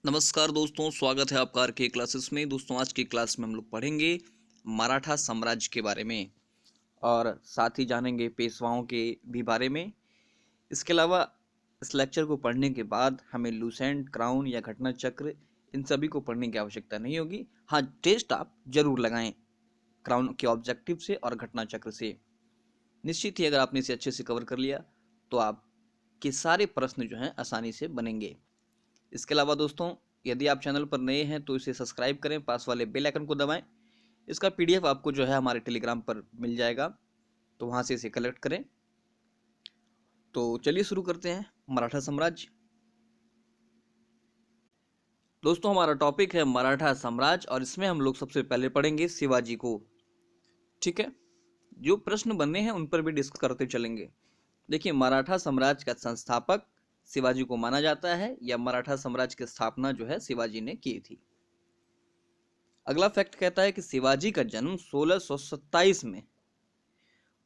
नमस्कार दोस्तों, स्वागत है आपका आर के क्लासेस में। दोस्तों, आज की क्लास में हम लोग पढ़ेंगे मराठा साम्राज्य के बारे में और साथ ही जानेंगे पेशवाओं के भी बारे में। इसके अलावा इस लेक्चर को पढ़ने के बाद हमें लूसेंट, क्राउन या घटना चक्र इन सभी को पढ़ने की आवश्यकता नहीं होगी। हाँ, टेस्ट आप जरूर लगाएं क्राउन के ऑब्जेक्टिव से और घटना चक्र से। निश्चित ही अगर आपने इसे अच्छे से कवर कर लिया तो आपके सारे प्रश्न जो हैं आसानी से बनेंगे। इसके अलावा दोस्तों, यदि आप चैनल पर नए हैं तो इसे सब्सक्राइब करें, पास वाले बेल आइकन को दबाएं। इसका पीडीएफ आपको जो है हमारे टेलीग्राम पर मिल जाएगा, तो वहां से इसे कलेक्ट करें। तो चलिए शुरू करते हैं मराठा साम्राज्य। दोस्तों, हमारा टॉपिक है मराठा साम्राज्य और इसमें हम लोग सबसे पहले पढ़ेंगे शिवाजी को। ठीक है, जो प्रश्न बनने हैं उन पर भी डिस्कस करते चलेंगे। देखिए, मराठा साम्राज्य का संस्थापक शिवाजी को माना जाता है या मराठा साम्राज्य की स्थापना जो है शिवाजी ने की थी। अगला फैक्ट कहता है कि शिवाजी का जन्म 1627 में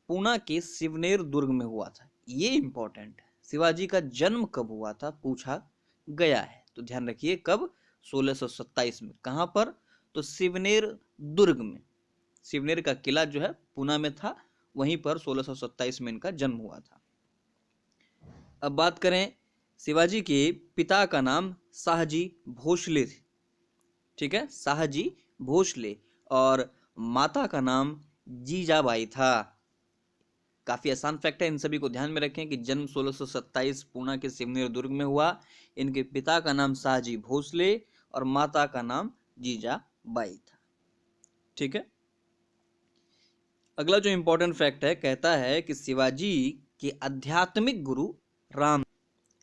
पूना के शिवनेर दुर्ग में हुआ था। ये इंपॉर्टेंट है, शिवाजी का जन्म कब हुआ था पूछा गया है, तो ध्यान रखिए कब। 1627 में। कहां पर? तो शिवनेर दुर्ग में। शिवनेर का किला जो है पूना में था, वहीं पर 1627 में इनका जन्म हुआ था। अब बात करें, शिवाजी के पिता का नाम शाहजी भोसले थे। ठीक है, शाहजी भोसले। और माता का नाम जीजाबाई था। काफी आसान फैक्ट है, इन सभी को ध्यान में रखें कि जन्म 1627 पूना के सिवनेर दुर्ग में हुआ। इनके पिता का नाम शाहजी भोसले और माता का नाम जीजाबाई था। ठीक है, अगला जो इंपॉर्टेंट फैक्ट है कहता है कि शिवाजी के आध्यात्मिक गुरु राम।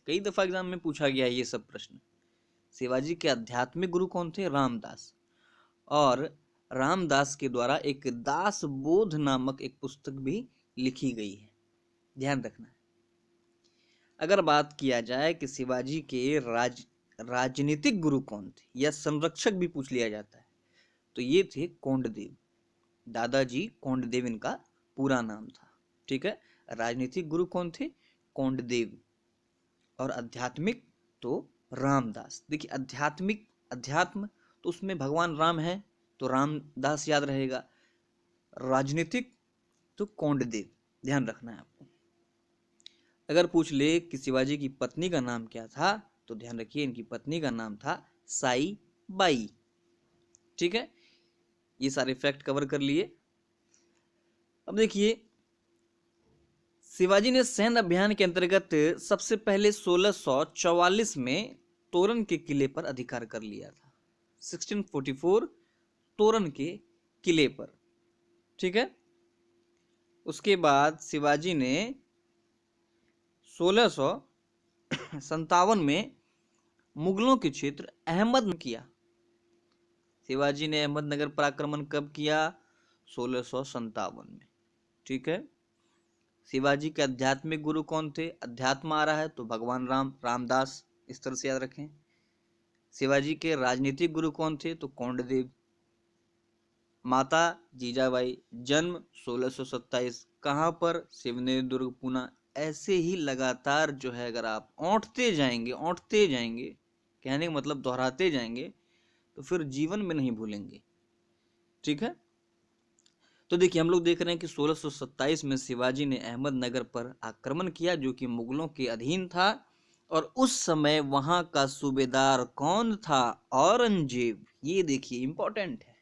कई दफा एग्जाम में पूछा गया है ये सब प्रश्न। शिवाजी के आध्यात्मिक गुरु कौन थे? रामदास। और रामदास के द्वारा एक दास बोध नामक एक पुस्तक भी लिखी गई है, ध्यान रखना है। अगर बात किया जाए कि शिवाजी के राजनीतिक गुरु कौन थे या संरक्षक भी पूछ लिया जाता है, तो ये थे कोंडदेव। दादाजी कोंडदेव इनका पूरा नाम था। ठीक है, राजनीतिक गुरु कौन थे? कोंडदेव। और आध्यात्मिक तो रामदास। देखिए, आध्यात्मिक, अध्यात्म तो उसमें भगवान राम है तो रामदास याद रहेगा। राजनीतिक तो कोंडदेव, ध्यान रखना है आपको। अगर पूछ ले कि शिवाजी की पत्नी का नाम क्या था, तो ध्यान रखिए इनकी पत्नी का नाम था साई बाई। ठीक है, ये सारे फैक्ट कवर कर लिए। अब देखिए, शिवाजी ने सैन्य अभियान के अंतर्गत सबसे पहले 1644 में तोरन के किले पर अधिकार कर लिया था। 1644 तोरन के किले पर। ठीक है, उसके बाद शिवाजी ने 1657 में मुगलों के क्षेत्र अहमद किया। शिवाजी ने अहमदनगर पर आक्रमण कब किया? 1657 में। ठीक है, शिवाजी के आध्यात्मिक गुरु कौन थे? अध्यात्म आ रहा है तो भगवान राम, रामदास, इस तरह से याद रखें। शिवाजी के राजनीतिक गुरु कौन थे? तो कोंडदेव। माता जीजाबाई। जन्म 1627। कहां पर? शिवनेर दुर्ग, पूना। ऐसे ही लगातार जो है, अगर आप औंठते जाएंगे, कहने का मतलब दोहराते जाएंगे, तो फिर जीवन में नहीं भूलेंगे। ठीक है, तो देखिए हम लोग देख रहे हैं कि 1627 में शिवाजी ने अहमदनगर पर आक्रमण किया, जो कि मुगलों के अधीन था। और उस समय वहां का सूबेदार कौन था? औरंगजेब। ये देखिए इंपॉर्टेंट है,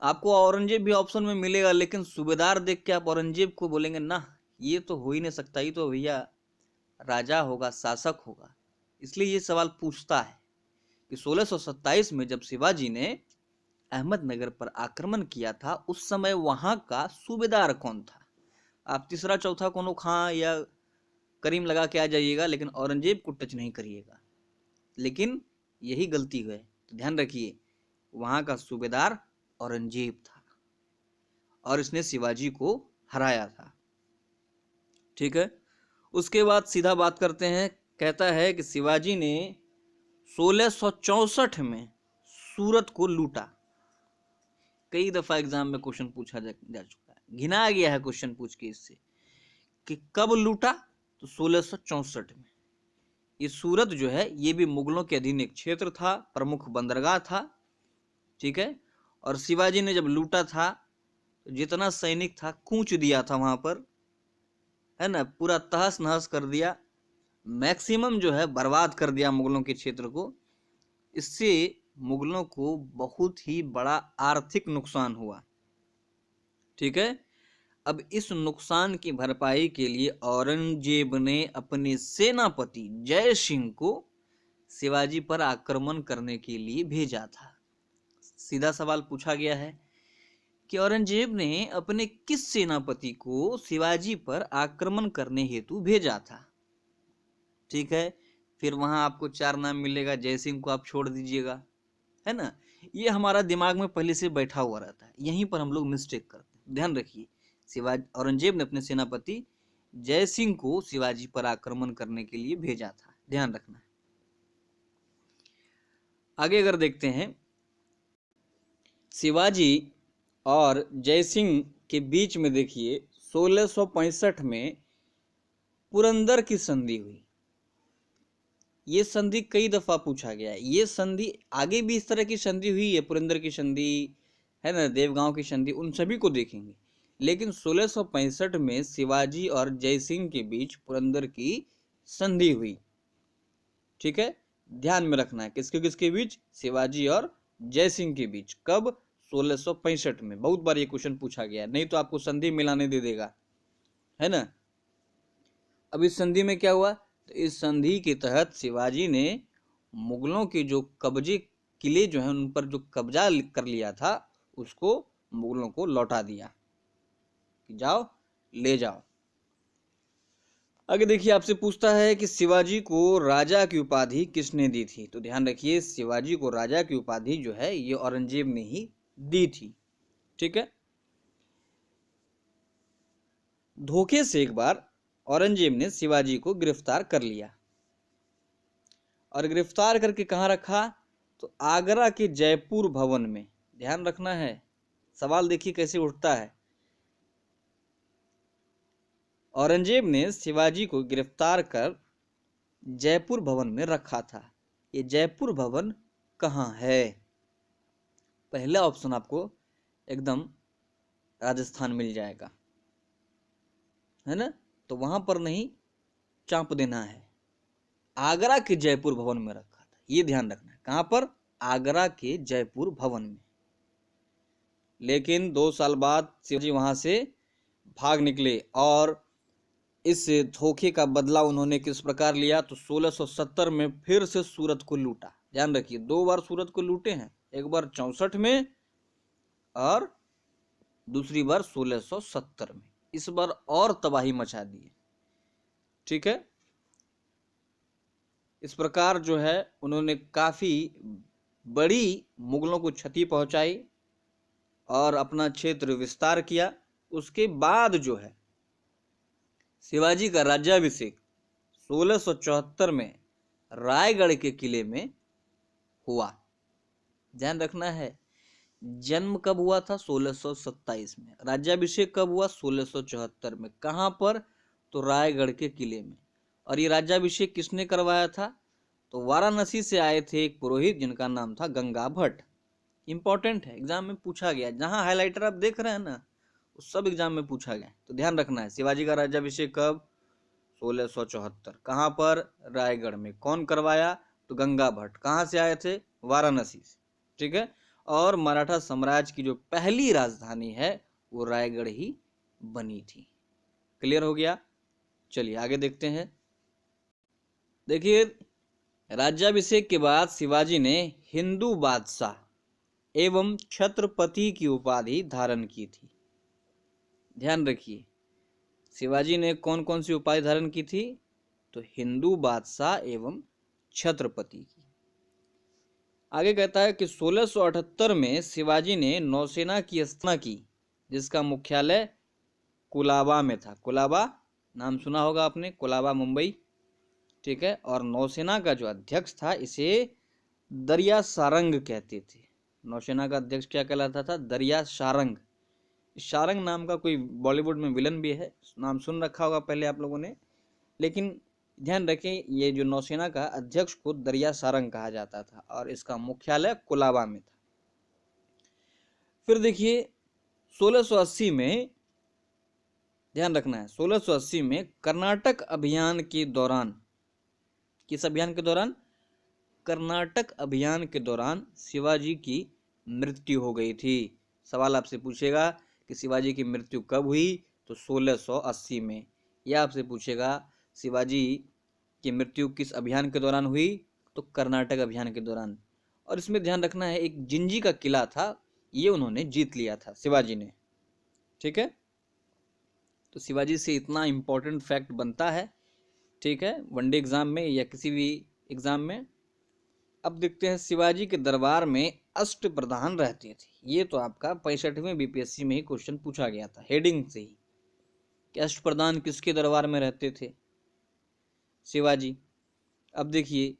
आपको औरंगजेब भी ऑप्शन में मिलेगा, लेकिन सूबेदार देख के आप औरंगजेब को बोलेंगे ना, ये तो हो ही नहीं सकता, ये तो भैया राजा होगा, शासक होगा। इसलिए ये सवाल पूछता है कि 1627 में जब शिवाजी ने अहमदनगर पर आक्रमण किया था, उस समय वहां का सूबेदार कौन था? आप तीसरा चौथा कोनो खां या करीम लगा के आ जाइएगा, लेकिन औरंगजेब को टच नहीं करिएगा। लेकिन यही गलती है, तो ध्यान रखिए, वहां का सूबेदार औरंगजेब था और इसने शिवाजी को हराया था। ठीक है, उसके बाद सीधा बात करते हैं। कहता है कि शिवाजी ने 1664 में सूरत को लूटा। कई दफा एग्जाम में क्वेश्चन पूछा जा चुका है, घिना गया है क्वेश्चन पूछ के इससे कि कब लूटा, तो 1664 में। ये सूरत जो है ये भी मुगलों के अधीन एक क्षेत्र था, प्रमुख बंदरगाह था, ठीक है। और शिवाजी ने जब लूटा था तो जितना सैनिक था कूच दिया था वहां पर, है ना, पूरा तहस नहस कर दिया, मैक्सिमम जो है बर्बाद कर दिया मुगलों के क्षेत्र को। इससे मुगलों को बहुत ही बड़ा आर्थिक नुकसान हुआ, ठीक है। अब इस नुकसान की भरपाई के लिए औरंगजेब ने अपने सेनापति जय सिंह को शिवाजी पर आक्रमण करने के लिए भेजा था। सीधा सवाल पूछा गया है कि औरंगजेब ने अपने किस सेनापति को शिवाजी पर आक्रमण करने हेतु भेजा था, ठीक है। फिर वहां आपको 4 नाम मिलेगा, जय सिंह को आप छोड़ दीजिएगा, है ना। ये हमारा दिमाग में पहले से बैठा हुआ रहता है, यहीं पर हम लोग मिस्टेक करते हैं, ध्यान रखिए। शिवाजी औरंगजेब ने अपने सेनापति जय सिंह को शिवाजी पर आक्रमण करने के लिए भेजा था, ध्यान रखना। आगे अगर देखते हैं, शिवाजी और जय सिंह के बीच में देखिए 1665 में पुरंदर की संधि हुई। ये संधि कई दफा पूछा गया है, ये संधि आगे भी इस तरह की संधि हुई है, पुरंदर की संधि, है ना, देवगांव की संधि, उन सभी को देखेंगे। लेकिन 1665 में शिवाजी और जय सिंह के बीच पुरंदर की संधि हुई, ठीक है। ध्यान में रखना है किसके किसके बीच, शिवाजी और जय सिंह के बीच। कब? 1665 में। बहुत बार ये क्वेश्चन पूछा गया है, नहीं तो आपको संधि मिलाने दे देगा, है ना। अब इस संधि में क्या हुआ, तो इस संधि के तहत शिवाजी ने मुगलों के जो कब्जे किले जो हैं उन पर जो कब्जा कर लिया था उसको मुगलों को लौटा दिया कि जाओ ले जाओ। आगे देखिए, आपसे पूछता है कि शिवाजी को राजा की उपाधि किसने दी थी। तो ध्यान रखिए, शिवाजी को राजा की उपाधि जो है ये औरंगजेब ने ही दी थी, ठीक है। धोखे से एक बार औरंगजेब ने शिवाजी को गिरफ्तार कर लिया और गिरफ्तार करके कहाँ रखा, तो आगरा के जयपुर भवन में। ध्यान रखना है, सवाल देखिए कैसे उठता है। औरंगजेब ने शिवाजी को गिरफ्तार कर जयपुर भवन में रखा था। ये जयपुर भवन कहाँ है? पहला ऑप्शन आपको एकदम राजस्थान मिल जाएगा, है ना, तो वहां पर नहीं चांप देना है, आगरा के जयपुर भवन में रखा था, ये ध्यान रखना है। कहां पर? आगरा के जयपुर भवन में। लेकिन 2 साल बाद शिवाजी वहां से भाग निकले और इस धोखे का बदला उन्होंने किस प्रकार लिया, तो 1670 में फिर से सूरत को लूटा। ध्यान रखिए, 2 बार सूरत को लूटे हैं, एक बार 64 में और दूसरी बार 1670 में। इस बार और तबाही मचा दी है, ठीक है। इस प्रकार जो है उन्होंने काफी बड़ी मुगलों को क्षति पहुंचाई और अपना क्षेत्र विस्तार किया। उसके बाद जो है शिवाजी का राज्याभिषेक 1674 में रायगढ़ के किले में हुआ। ध्यान रखना है, जन्म कब हुआ था? 1627 में। राज्याभिषेक कब हुआ? 1674 में। कहां पर? तो रायगढ़ के किले में। और ये राज्याभिषेक किसने करवाया था? तो वाराणसी से आए थे एक पुरोहित जिनका नाम था गंगा भट्ट। इंपॉर्टेंट है, एग्जाम में पूछा गया, जहां हाइलाइटर आप देख रहे हैं ना उस सब एग्जाम में पूछा गया, तो ध्यान रखना है। शिवाजी का राज्याभिषेक कब? 1674। कहां पर? रायगढ़ में। कौन करवाया? तो गंगा भट्ट। कहां से आए थे? वाराणसी से, ठीक है। और मराठा साम्राज्य की जो पहली राजधानी है वो रायगढ़ ही बनी थी। क्लियर हो गया? चलिए आगे देखते हैं। देखिए, राज्याभिषेक के बाद शिवाजी ने हिंदू बादशाह एवं छत्रपति की उपाधि धारण की थी। ध्यान रखिए, शिवाजी ने कौन कौन सी उपाधि धारण की थी? तो हिंदू बादशाह एवं छत्रपति की। आगे कहता है कि 1678 में शिवाजी ने नौसेना की स्थापना की जिसका मुख्यालय कुलाबा में था। कुलाबा नाम सुना होगा आपने, कुलाबा मुंबई, ठीक है। और नौसेना का जो अध्यक्ष था इसे दरिया सारंग कहते थे। नौसेना का अध्यक्ष क्या कहलाता था? दरिया सारंग। सारंग नाम का कोई बॉलीवुड में विलन भी है, नाम सुन रखा होगा पहले आप लोगों ने, लेकिन ध्यान रखें, ये जो नौसेना का अध्यक्ष को दरिया सारंग कहा जाता था और इसका मुख्यालय कोलाबा में था। फिर देखिए 1680 में, ध्यान रखना है, 1680 में कर्नाटक अभियान के दौरान, किस अभियान के दौरान? कर्नाटक अभियान के दौरान शिवाजी की मृत्यु हो गई थी। सवाल आपसे पूछेगा कि शिवाजी की मृत्यु कब हुई, तो 1680 में। यह आपसे पूछेगा शिवाजी की मृत्यु किस अभियान के दौरान हुई, तो कर्नाटक अभियान के दौरान। और इसमें ध्यान रखना है, एक जिंजी का किला था, ये उन्होंने जीत लिया था शिवाजी ने। ठीक है, तो शिवाजी से इतना इंपॉर्टेंट फैक्ट बनता है, ठीक है, वनडे एग्जाम में या किसी भी एग्जाम में। अब देखते हैं, शिवाजी के दरबार में अष्ट प्रधान रहते थे। ये तो आपका 65वें बीपीएससी में ही क्वेश्चन पूछा गया था हेडिंग से ही, कि अष्ट प्रधान किसके दरबार में रहते थे? शिवाजी। अब देखिए,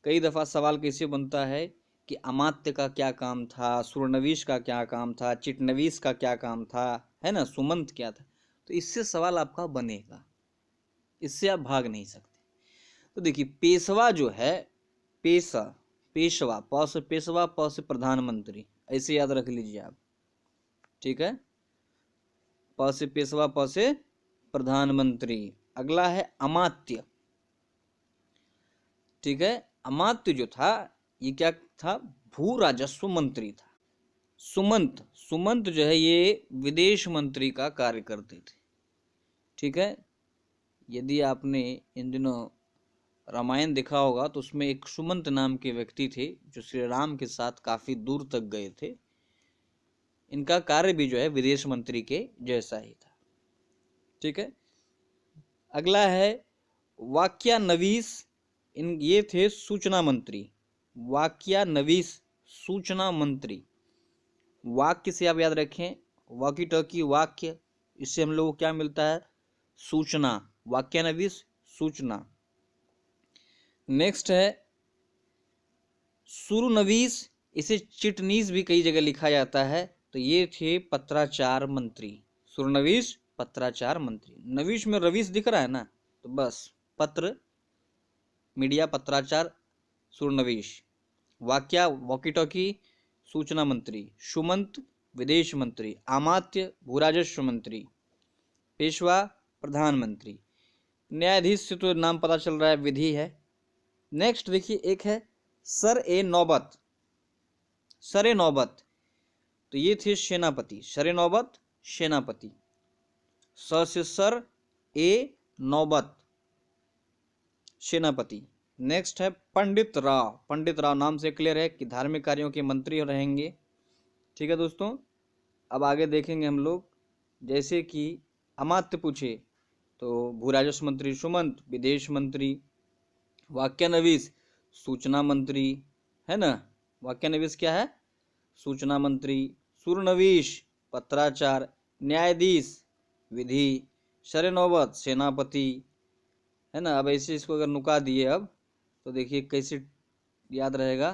कई दफा सवाल कैसे बनता है कि अमात्य का क्या काम था, सुरनवीश का क्या काम था, चिटनवीस का क्या काम था, है ना, सुमंत क्या था। तो इससे सवाल आपका बनेगा, इससे आप भाग नहीं सकते। तो देखिए, पेशवा जो है, पेशवा, प से पेशवा, प से प्रधानमंत्री, ऐसे याद रख लीजिए आप। ठीक है, प से पेशवा, प से प्रधानमंत्री। अगला है अमात्य। ठीक है, अमात्य जो था, ये क्या था? भू राजस्व मंत्री था। सुमंत जो है, ये विदेश मंत्री का कार्य करते थे। ठीक है, यदि आपने इन दिनों रामायण देखा होगा तो उसमें एक सुमंत नाम के व्यक्ति थे जो श्री राम के साथ काफी दूर तक गए थे। इनका कार्य भी जो है विदेश मंत्री के जैसा ही था। ठीक है, अगला है वाक्यानवीस। ये थे सूचना मंत्री। वाक्यानवीस सूचना मंत्री। वाक्य से आप याद रखें, वॉकी टॉकी वाक्य, इससे हम लोग को क्या मिलता है? सूचना। वाक्यानवीस सूचना। नेक्स्ट है सुरनवीस, इसे चिटनीस भी कई जगह लिखा जाता है। तो ये थे पत्राचार मंत्री। सुरनवीस पत्राचार मंत्री। नवीश में रवीश दिख रहा है ना, तो बस पत्र, मीडिया, पत्राचार, सुरनवीश। वाक्या वॉकी टॉकी सूचना मंत्री। सुमंत विदेश मंत्री। अमात्य भूराजस्व मंत्री। पेशवा प्रधानमंत्री। न्यायाधीश से तो नाम पता चल रहा है, विधि है। नेक्स्ट देखिए, एक है सर ए नौबत। सर ए नौबत, तो ये थे सेनापति। सर ए नौबत सेनापति। स से सर, ए नौबत सेनापति। नेक्स्ट है पंडित राव। पंडित राव नाम से क्लियर है कि धार्मिक कार्यों के मंत्री रहेंगे। ठीक है दोस्तों, अब आगे देखेंगे हम लोग, जैसे कि अमात्य पूछे तो भूराजस्व मंत्री सुमंत, विदेश मंत्री। वाक्यानवीस सूचना मंत्री, है ना, वाक्यानवीस क्या है? सूचना मंत्री। सुरनवीश पत्राचार। न्यायाधीश विधि। सर नौबत सेनापति, है ना। अब ऐसे इसको अगर नुका दिए अब, तो देखिए कैसे याद रहेगा।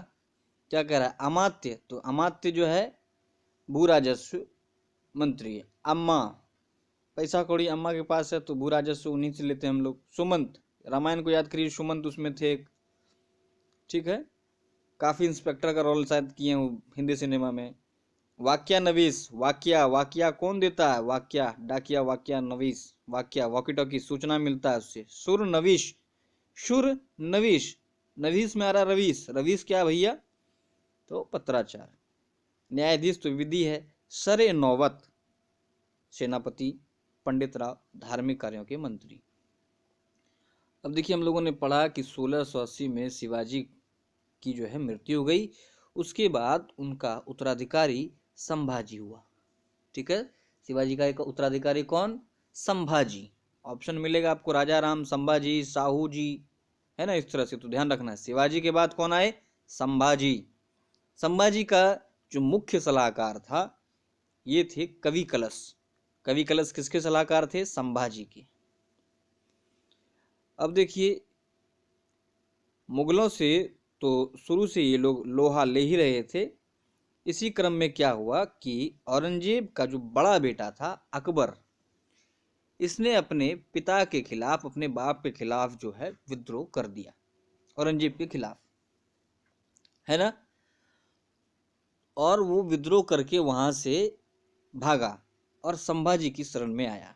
क्या कह रहा है? अमात्य, तो अमात्य जो है भू राजस्व मंत्री। अम्मा, पैसा कौड़ी अम्मा के पास है तो भू राजस्व उन्हीं से लेते हैं हम लोग। सुमंत, रामायण को याद करिए, सुमंत उसमें थे। ठीक है, काफी इंस्पेक्टर का रोल शायद किए हैं हिंदी सिनेमा में। वाक्यानवीस, वाक्या कौन देता है? वाक्या डाकिया, वाक्यानवीस वाक्या वॉकी टॉकी सूचना मिलता है उससे। सुर नवीश, शुर नवीश, नवीस में आ रहा रवीश। रवीश क्या भैया? तो पत्राचार। न्यायाधीश तो विधि है। सरे नौबत सेनापति। पंडित राव धार्मिक कार्यों के मंत्री। अब देखिए, हम लोगों ने पढ़ा कि 1680 में शिवाजी की जो है मृत्यु हो गई। उसके बाद उनका उत्तराधिकारी संभाजी हुआ। ठीक है, शिवाजी का एक उत्तराधिकारी कौन? संभाजी। ऑप्शन मिलेगा आपको, राजा राम, संभाजी, साहू जी, है ना, इस तरह से। तो ध्यान रखना है, शिवाजी के बाद कौन आए? संभाजी। संभाजी का जो मुख्य सलाहकार था, ये थे कवि कलश। कवि कलश किसके सलाहकार थे? संभाजी के। अब देखिए, मुगलों से तो शुरू से ये लोग लोहा ले ही रहे थे। इसी क्रम में क्या हुआ कि औरंगजेब का जो बड़ा बेटा था अकबर, इसने अपने पिता के खिलाफ, अपने बाप के खिलाफ जो है विद्रोह कर दिया, औरंगजेब के खिलाफ, है ना। और वो विद्रोह करके वहां से भागा और संभाजी की शरण में आया।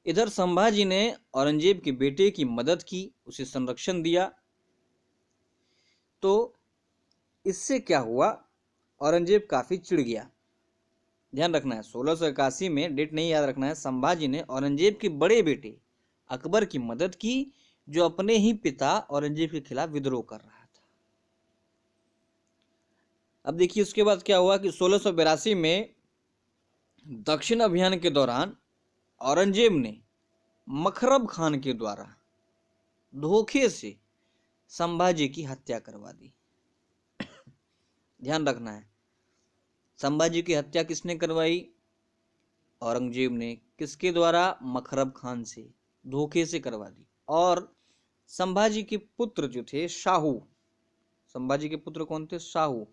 इधर संभाजी ने औरंगजेब के बेटे की मदद की, उसे संरक्षण दिया। तो इससे क्या हुआ, औरंगजेब काफी चिढ़ गया। ध्यान रखना है 1681 में, डेट नहीं याद रखना है। संभाजी ने औरंगजेब के बड़े बेटे अकबर की मदद की, जो अपने ही पिता औरंगजेब के खिलाफ विद्रोह कर रहा था। अब देखिए उसके बाद क्या हुआ कि 1682 में दक्षिण अभियान के दौरान औरंगजेब ने मखरब खान के द्वारा धोखे से संभाजी की हत्या करवा दी। ध्यान रखना है, संभाजी की हत्या किसने करवाई, औरंगजेब ने। किसके द्वारा, मखरब खान से, धोखे से करवा दी। और संभाजी के पुत्र जो थे शाहू, संभाजी के पुत्र कौन थे, शाहू,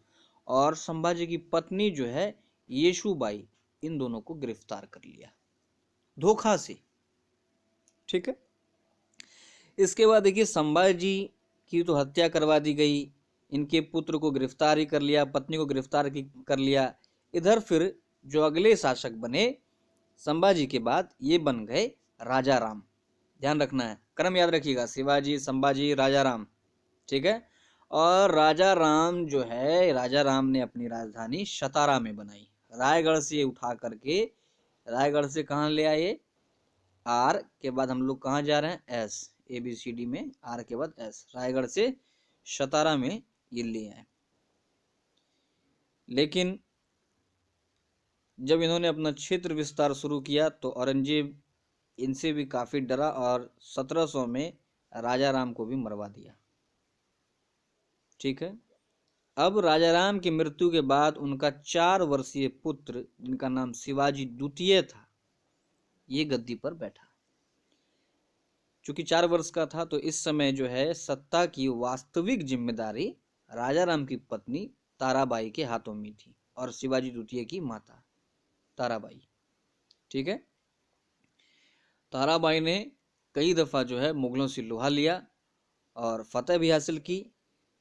और संभाजी की पत्नी जो है येशुबाई, इन दोनों को गिरफ्तार कर लिया धोखा से। ठीक है। इसके बाद देखिए संभाजी की तो हत्या करवा दी गई, इनके पुत्र को गिरफ्तार ही कर लिया, पत्नी को गिरफ्तार कर लिया। इधर फिर जो अगले शासक बने संभाजी के बाद, ये बन गए राजा राम। ध्यान रखना है, क्रम याद रखिएगा, शिवाजी, संभाजी, राजा राम। ठीक है। और राजा राम जो है, राजा राम ने अपनी राजधानी सतारा में बनाई। रायगढ़ से उठा करके, रायगढ़ से कहाँ ले आए, आर के बाद हम लोग कहाँ जा रहे हैं, एस, ABCD में आर के बाद एस, रायगढ़ से सतारा में ये ले आए। लेकिन जब इन्होंने अपना क्षेत्र विस्तार शुरू किया तो औरंगजेब इनसे भी काफी डरा और 1700 में राजा राम को भी मरवा दिया। ठीक है। अब राजा राम की मृत्यु के बाद उनका 4 वर्षीय पुत्र, जिनका नाम शिवाजी द्वितीय था, ये गद्दी पर बैठा। चूंकि 4 वर्ष का था, तो इस समय जो है सत्ता की वास्तविक जिम्मेदारी राजा राम की पत्नी ताराबाई के हाथों में थी, और शिवाजी द्वितीय की माता ताराबाई। ठीक है। ताराबाई ने कई दफा जो है मुगलों से लोहा लिया और फतेह भी हासिल की।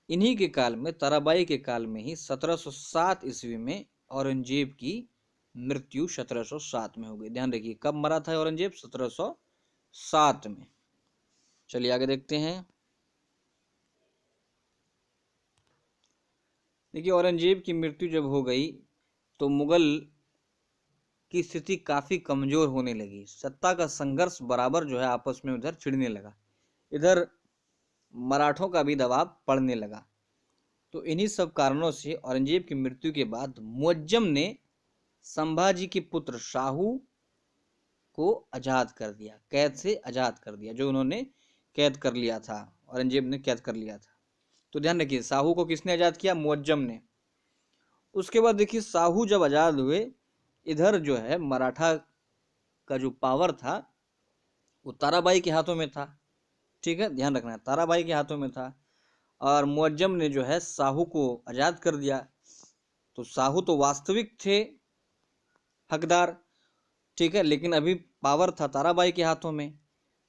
इन्हीं के काल में, ताराबाई के काल में ही 1707 ईस्वी में औरंगजेब की मृत्यु 1707 में हो गई। ध्यान रखिए कब मरा था औरंगजेब, 1707 में। चलिए आगे देखते हैं। देखिए औरंगजेब की मृत्यु जब हो गई तो मुगल की स्थिति काफी कमजोर होने लगी। सत्ता का संघर्ष बराबर जो है आपस में उधर छिड़ने लगा। इधर मराठों का भी दबाव पड़ने लगा। तो इन्हीं सब कारणों से औरंगजेब की मृत्यु के बाद मुअज्जम ने संभाजी के पुत्र शाहू को आजाद कर दिया, कैद से आजाद कर दिया। जो उन्होंने कैद कर लिया था, औरंगजेब ने कैद कर लिया था। तो ध्यान रखिए शाहू को किसने आजाद किया, मुअज्जम ने। उसके बाद देखिए शाहू जब आजाद हुए, इधर जो है मराठा का जो पावर था वो ताराबाई के हाथों में था। ठीक है, ध्यान रखना है, ताराबाई के हाथों में था। और मुअज्जम ने जो है शाहू को आजाद कर दिया। तो शाहू तो वास्तविक थे हकदार, ठीक है, लेकिन अभी पावर था ताराबाई के हाथों में।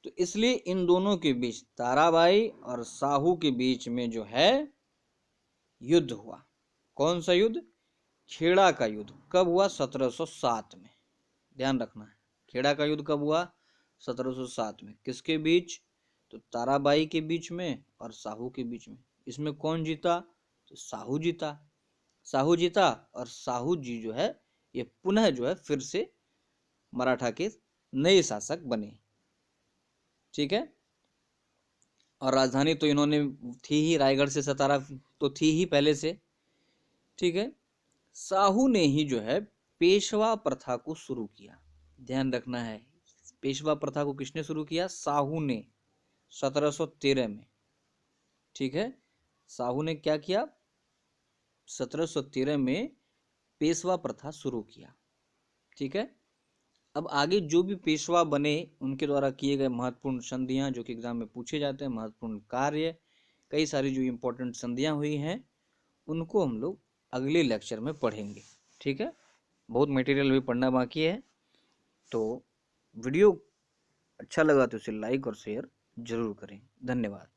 तो इसलिए इन दोनों के बीच, ताराबाई और शाहू के बीच में जो है युद्ध हुआ। कौन सा युद्ध, खेड़ा का युद्ध। कब हुआ, 1707 में। ध्यान रखना है, खेड़ा का युद्ध कब हुआ, 1707 में। किसके बीच, तो ताराबाई के बीच में और शाहू के बीच में। इसमें कौन जीता, तो शाहू जीता। शाहू जीता और शाहू जी जो है ये पुनः जो है फिर से मराठा के नए शासक बने। ठीक है। और राजधानी तो इन्होंने थी ही, रायगढ़ से सतारा तो थी ही पहले से। ठीक है। शाहू ने ही जो है पेशवा प्रथा को शुरू किया। ध्यान रखना है, पेशवा प्रथा को किसने शुरू किया, शाहू ने, 1713 में। ठीक है। शाहू ने क्या किया, 1713 में पेशवा प्रथा शुरू किया। ठीक है। अब आगे जो भी पेशवा बने उनके द्वारा किए गए महत्वपूर्ण संधियां, जो कि एग्जाम में पूछे जाते हैं, महत्वपूर्ण कार्य, कई सारी जो इंपॉर्टेंट संधियां हुई हैं, उनको हम लोग अगले लेक्चर में पढ़ेंगे। ठीक है। बहुत मटेरियल भी पढ़ना बाकी है। तो वीडियो अच्छा लगा तो इसे लाइक और शेयर जरूर करें। धन्यवाद।